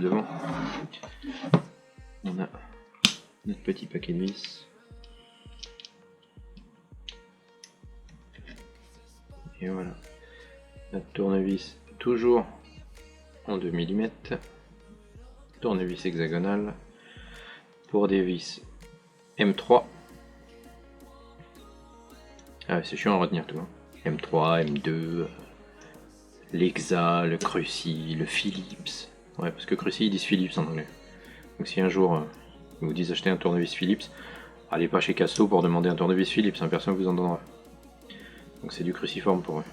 devant. On a notre petit paquet de vis. Et voilà. Notre tournevis toujours en 2 mm. Tournevis hexagonal pour des vis M3. Ah, c'est chiant à retenir tout. Hein. M3, M2, l'Hexa, le Cruci, le Philips. Ouais, parce que Cruci ils disent Philips en anglais. Donc si un jour ils vous disent acheter un tournevis Philips, allez pas chez Casto pour demander un tournevis Philips, hein, personne vous en donnera. Donc c'est du cruciforme pour eux.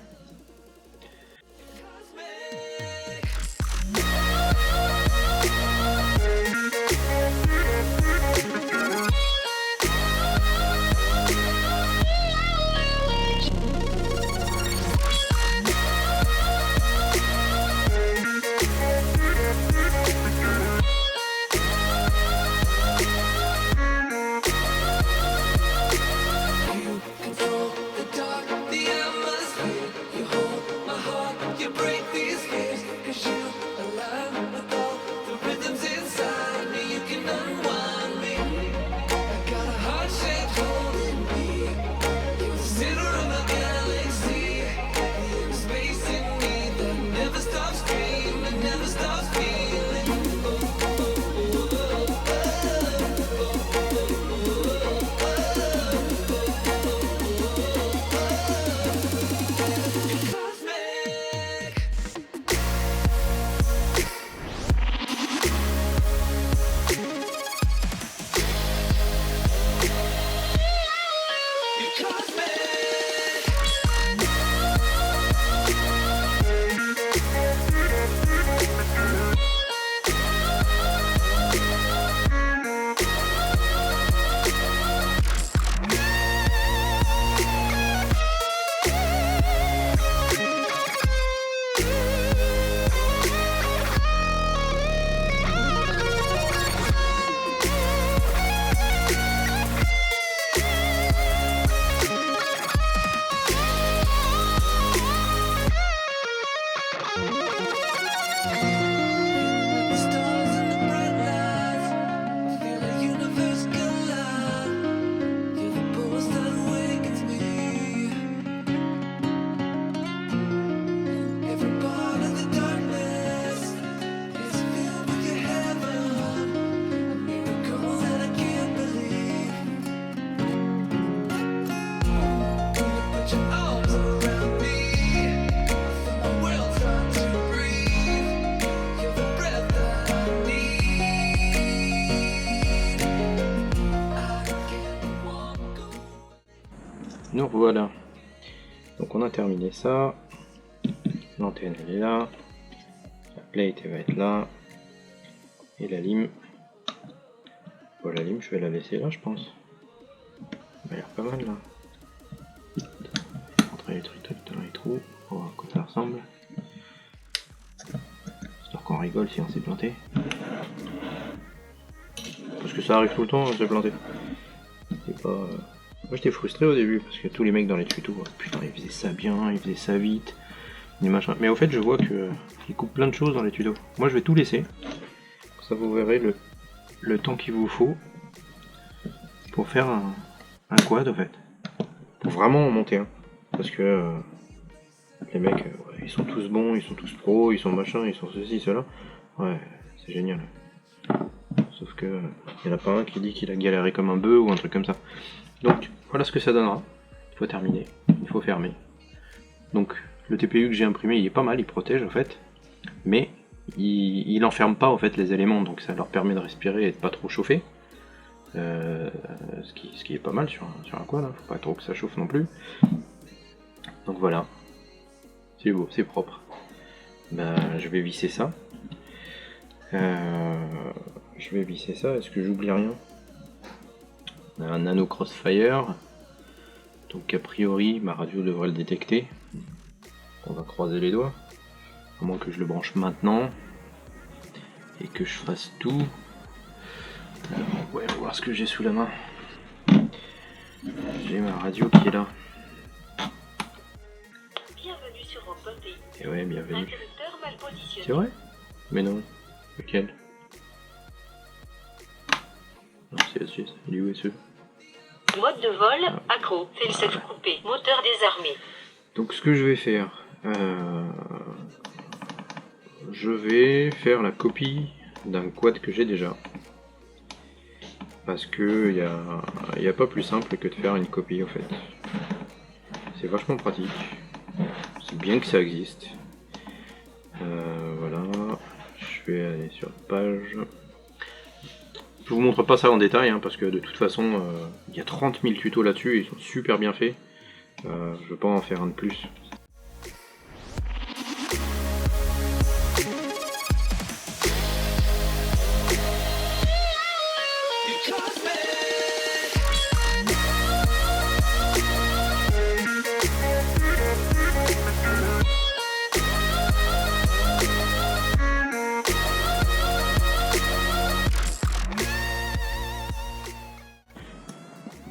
Nous voilà. Donc on a terminé ça. L'antenne elle est là. La plate elle va être là. Et la lime. Bon, la lime je vais la laisser là je pense. Elle a l'air pas mal là. Rentrer les trucs dans les trous. Pour voir à quoi ça ressemble. Histoire qu'on rigole si on s'est planté. Parce que ça arrive tout le temps, on s'est planté. C'est pas... Moi j'étais frustré au début parce que tous les mecs dans les tutos, putain ils faisaient ça bien, ils faisaient ça vite, des machins. Mais au fait je vois que ils coupent plein de choses dans les tutos. Moi je vais tout laisser, ça vous verrez le temps qu'il vous faut pour faire un quad au fait. Pour vraiment en monter un. Parce que les mecs ils sont tous bons, ils sont tous pros, ils sont machin, ils sont ceci, cela. Ouais, c'est génial. Sauf que il n'y en a pas un qui dit qu'il a galéré comme un bœuf ou un truc comme ça. Donc voilà ce que ça donnera. Il faut terminer, il faut fermer. Donc le TPU que j'ai imprimé il est pas mal, il protège en fait, mais il enferme pas en fait les éléments, donc ça leur permet de respirer et de pas trop chauffer. Ce qui est pas mal sur un quad, hein. Faut pas trop que ça chauffe non plus. Donc voilà, c'est beau, c'est propre. Ben, je vais visser ça. Est-ce que j'oublie rien? On a un nano crossfire, donc a priori ma radio devrait le détecter. On va croiser les doigts, à moins que je le branche maintenant et que je fasse tout. Ouais, on va voir ce que j'ai sous la main. J'ai ma radio qui est là. Bienvenue sur Rockport. Et ouais, bienvenue. Interrupteur mal positionné. C'est vrai? Mais non. Lequel? Non, c'est SGS. Il est où SE? Mode de vol, accro, fail-safe coupé, moteur désarmé. Donc ce que je vais faire, je vais faire la copie d'un quad que j'ai déjà. Parce que y a pas plus simple que de faire une copie en fait. C'est vachement pratique. C'est bien que ça existe. Voilà. Je vais aller sur page. Je vous montre pas ça en détail parce que de toute façon il y a 30 000 tutos là-dessus, ils sont super bien faits. Je vais pas en faire un de plus.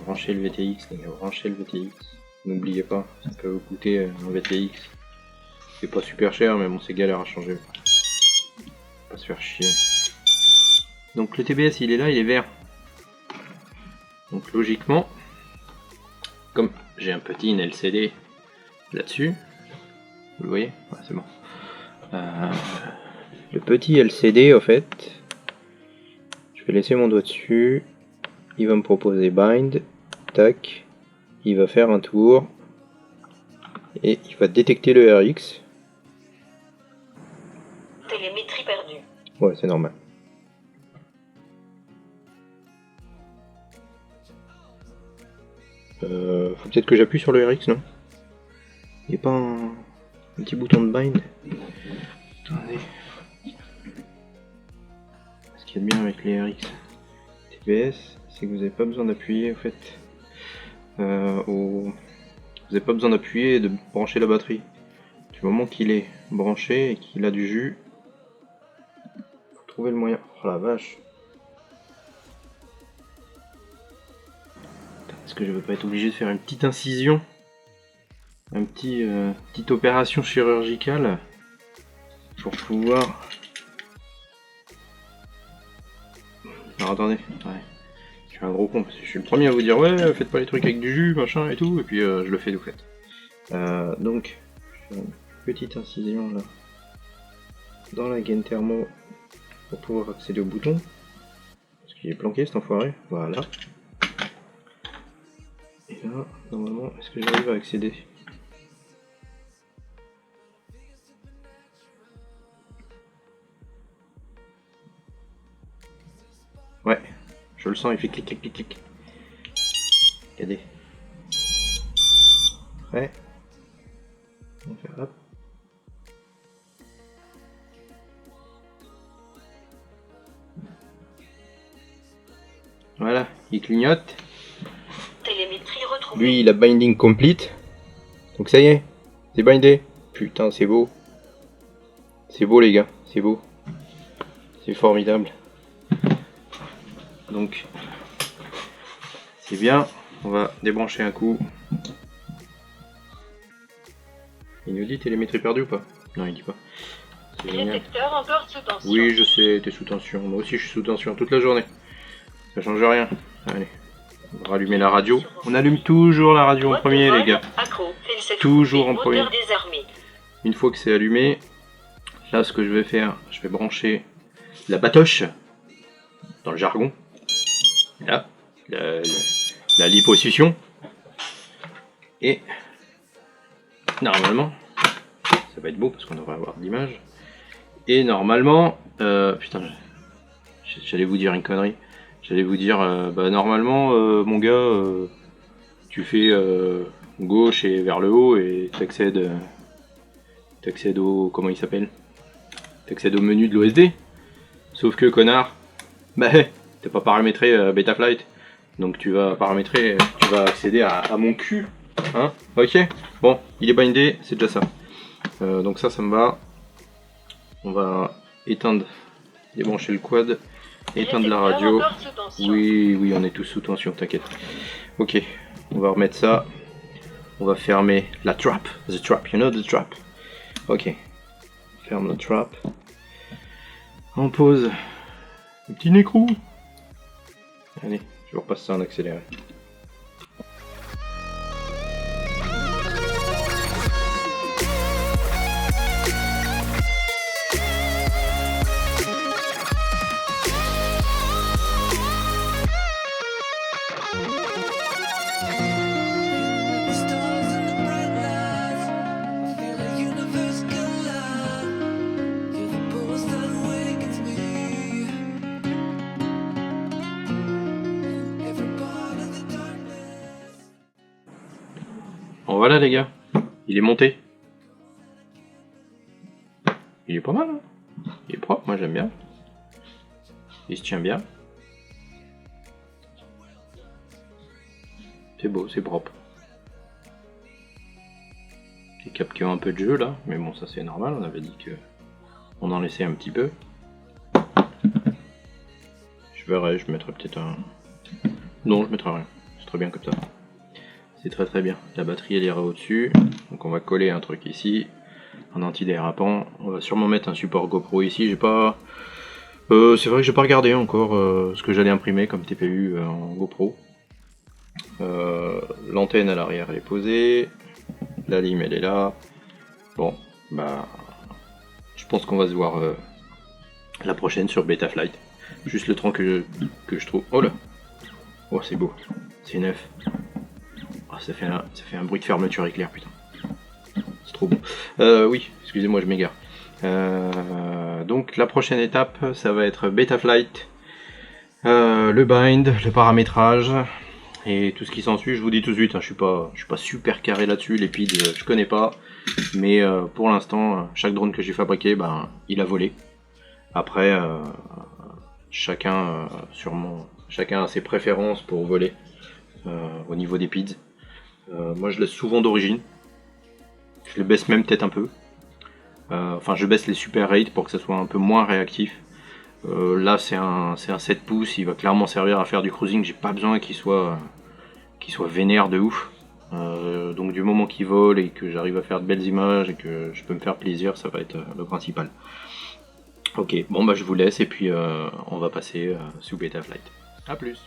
Branchez le VTX, les gars, branchez le VTX. N'oubliez pas, ça peut vous coûter un VTX. C'est pas super cher, mais bon, c'est galère à changer. Pas se faire chier. Donc le TBS, il est là, il est vert. Donc logiquement, comme j'ai un petit LCD là-dessus, vous le voyez? Ouais, c'est bon. Le petit LCD, en fait, je vais laisser mon doigt dessus. Il va me proposer bind, tac, il va faire un tour et il va détecter le RX. Télémétrie perdue. Ouais, c'est normal. Faut peut-être que j'appuie sur le RX, non? Il n'y a pas un petit bouton de bind? Attendez. Ce qu'il y a de bien avec les RX TBS, c'est que vous n'avez pas besoin d'appuyer en fait. Vous n'avez pas besoin d'appuyer et de brancher la batterie. Du moment qu'il est branché et qu'il a du jus, faut trouver le moyen. Oh la vache! Est-ce que je vais pas être obligé de faire une petite incision? Petite opération chirurgicale pour pouvoir. Alors attendez, ouais. Je suis un gros con parce que je suis le premier à vous dire ouais, faites pas les trucs avec du jus, machin et tout, et puis je le fais tout fait. Donc, je fais une petite incision là dans la gaine thermo pour pouvoir accéder au bouton. Parce qu'il est planqué cet enfoiré, voilà. Et là, normalement, est-ce que j'arrive à accéder? Ouais, je le sens, il fait clic clic clic clic. Regardez. Ouais. On va faire hop. Voilà, il clignote. Télémétrie retrouvée. Lui, il a binding complete. Donc ça y est, c'est bindé. Putain, c'est beau. C'est beau les gars, c'est beau. C'est formidable. Donc, c'est bien. On va débrancher un coup. Il nous dit télémétrie perdue ou pas? Non, il dit pas. C'est génial. Détecteur encore sous tension. Oui, je sais, t'es sous tension. Moi aussi, je suis sous tension toute la journée. Ça change rien. Allez, on va rallumer la radio. On allume toujours la radio en premier, les gars. Toujours en premier. Une fois que c'est allumé, là, ce que je vais faire, je vais brancher la batoche dans le jargon. Là, la liposuction. Et normalement, ça va être beau parce qu'on devrait avoir de l'image. Et normalement, putain, j'allais vous dire une connerie. J'allais vous dire, bah normalement, mon gars, tu fais gauche et vers le haut et t'accèdes au, comment il s'appelle? T'accèdes au menu de l'OSD. Sauf que connard, bah t'as pas paramétré Betaflight. Donc tu vas paramétrer, tu vas accéder à mon cul. Hein? Ok? Bon, il est bindé, c'est déjà ça. Donc ça me va. On va éteindre, débrancher le quad, éteindre la radio. Oui, on est tous sous tension, t'inquiète. Ok, on va remettre ça. On va fermer la trap. The trap, you know the trap. Ok. Ferme la trap. On pose le petit écrou. Allez, je vous repasse ça en accéléré. Bon voilà les gars, il est monté. Il est pas mal, hein. Il est propre, moi j'aime bien. Il se tient bien. C'est beau, c'est propre. Il capte un peu de jeu là, mais bon ça c'est normal, on avait dit que on en laissait un petit peu. Je verrai, je mettrai peut-être un... Non, je mettrai rien, c'est très bien comme ça. C'est très très bien. La batterie elle ira au-dessus. Donc on va coller un truc ici. Un antidérapant. On va sûrement mettre un support GoPro ici. J'ai pas... c'est vrai que j'ai pas regardé encore ce que j'allais imprimer comme TPU en GoPro. L'antenne à l'arrière elle est posée. La lime elle est là. Bon, bah... Je pense qu'on va se voir la prochaine sur Betaflight. Juste le temps que je trouve... Oh là! Oh c'est beau. C'est neuf. Ça fait un bruit de fermeture éclair, putain. C'est trop bon. Oui, excusez-moi, je m'égare. Donc la prochaine étape, ça va être Betaflight, le bind, le paramétrage et tout ce qui s'ensuit. Je vous dis tout de suite, hein, je suis pas super carré là-dessus. Les PID, je connais pas, mais pour l'instant, chaque drone que j'ai fabriqué, ben, il a volé. Après, chacun a ses préférences pour voler au niveau des PIDs. Moi je laisse souvent d'origine, je les baisse même peut-être un peu, enfin je baisse les super rates pour que ça soit un peu moins réactif. Là c'est un 7 pouces, il va clairement servir à faire du cruising, j'ai pas besoin qu'il soit vénère de ouf. Donc du moment qu'il vole et que j'arrive à faire de belles images et que je peux me faire plaisir, ça va être le principal. Ok, bon bah je vous laisse et puis on va passer sous Betaflight. A plus.